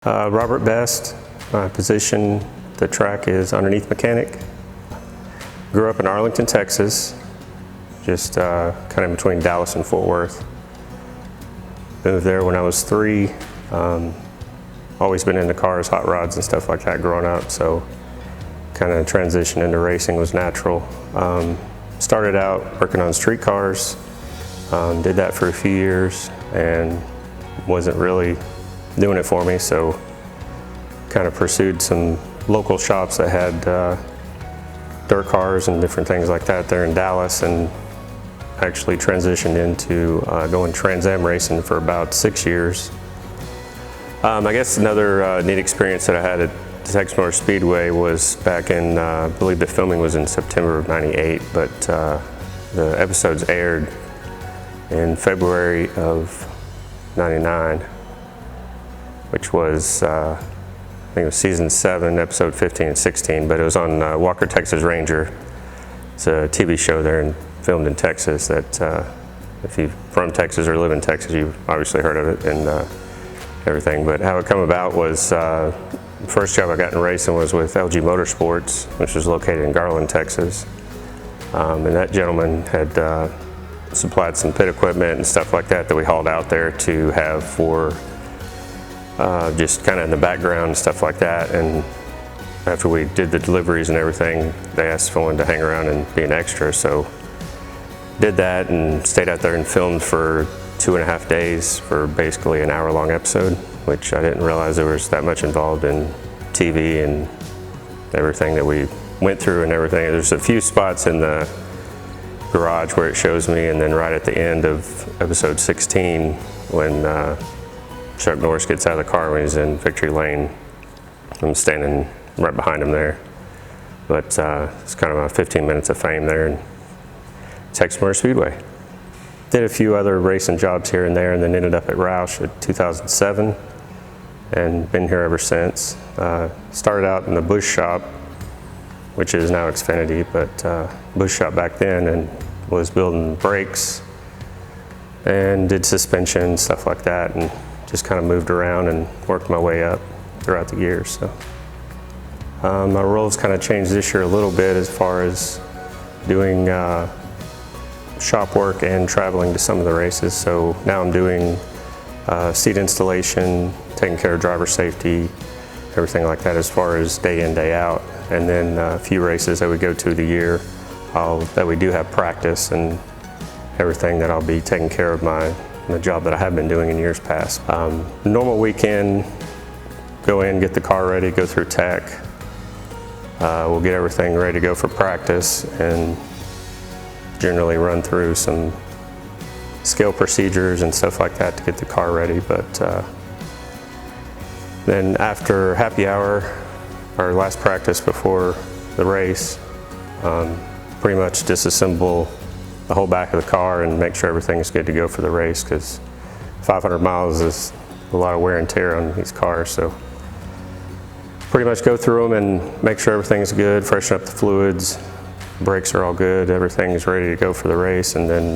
Robert Best. My position at the track is underneath mechanic. Grew up in Arlington, Texas, just kind of between Dallas and Fort Worth. Moved there when I was 3. Always been into cars, hot rods and stuff like that growing up, so kind of transition into racing was natural. Started out working on street cars, did that for a few years and wasn't really doing it for me, so kind of pursued some local shops that had dirt cars and different things like that there in Dallas, and actually transitioned into going Trans Am racing for about 6 years. I guess another neat experience that I had at the Texas Motor Speedway was back in, I believe the filming was in September of '98, but the episodes aired in February of '99, which was, I think it was season 7, episode 15 and 16, but it was on Walker, Texas Ranger. It's a TV show there and filmed in Texas that if you're from Texas or live in Texas, you've obviously heard of it and everything. But how it come about was, the first job I got in racing was with LG Motorsports, which is located in Garland, Texas. And that gentleman had supplied some pit equipment and stuff like that that we hauled out there to have for just kind of in the background and stuff like that. And after we did the deliveries and everything, they asked if I wanted to hang around and be an extra. So did that and stayed out there and filmed for 2.5 days for basically an hour-long episode, which I didn't realize there was that much involved in TV and everything that we went through and everything. There's a few spots in the garage where it shows me, and then right at the end of episode 16 when Chuck Norris gets out of the car when he's in Victory Lane, I'm standing right behind him there. But it's kind of about 15 minutes of fame there in Texas Motor Speedway. Did a few other racing jobs here and there, and then ended up at Roush in 2007 and been here ever since. Started out in the Bush shop, which is now Xfinity, but Bush shop back then, and was building brakes and did suspension, stuff like that, and just kind of moved around and worked my way up throughout the years. So my roles kind of changed this year a little bit as far as doing shop work and traveling to some of the races. So now I'm doing seat installation, taking care of driver safety, everything like that as far as day in, day out. And then a few races that we go to the year that we do have practice and everything, that I'll be taking care of the job that I have been doing in years past. Normal weekend, go in, get the car ready, go through tech. We'll get everything ready to go for practice and generally run through some scale procedures and stuff like that to get the car ready. But then after happy hour, our last practice before the race, pretty much disassemble the whole back of the car and make sure everything's good to go for the race, because 500 miles is a lot of wear and tear on these cars. So pretty much go through them and make sure everything's good, freshen up the fluids, brakes are all good, everything's ready to go for the race, and then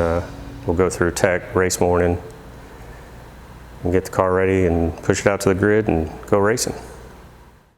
we'll go through tech race morning and get the car ready and push it out to the grid and go racing.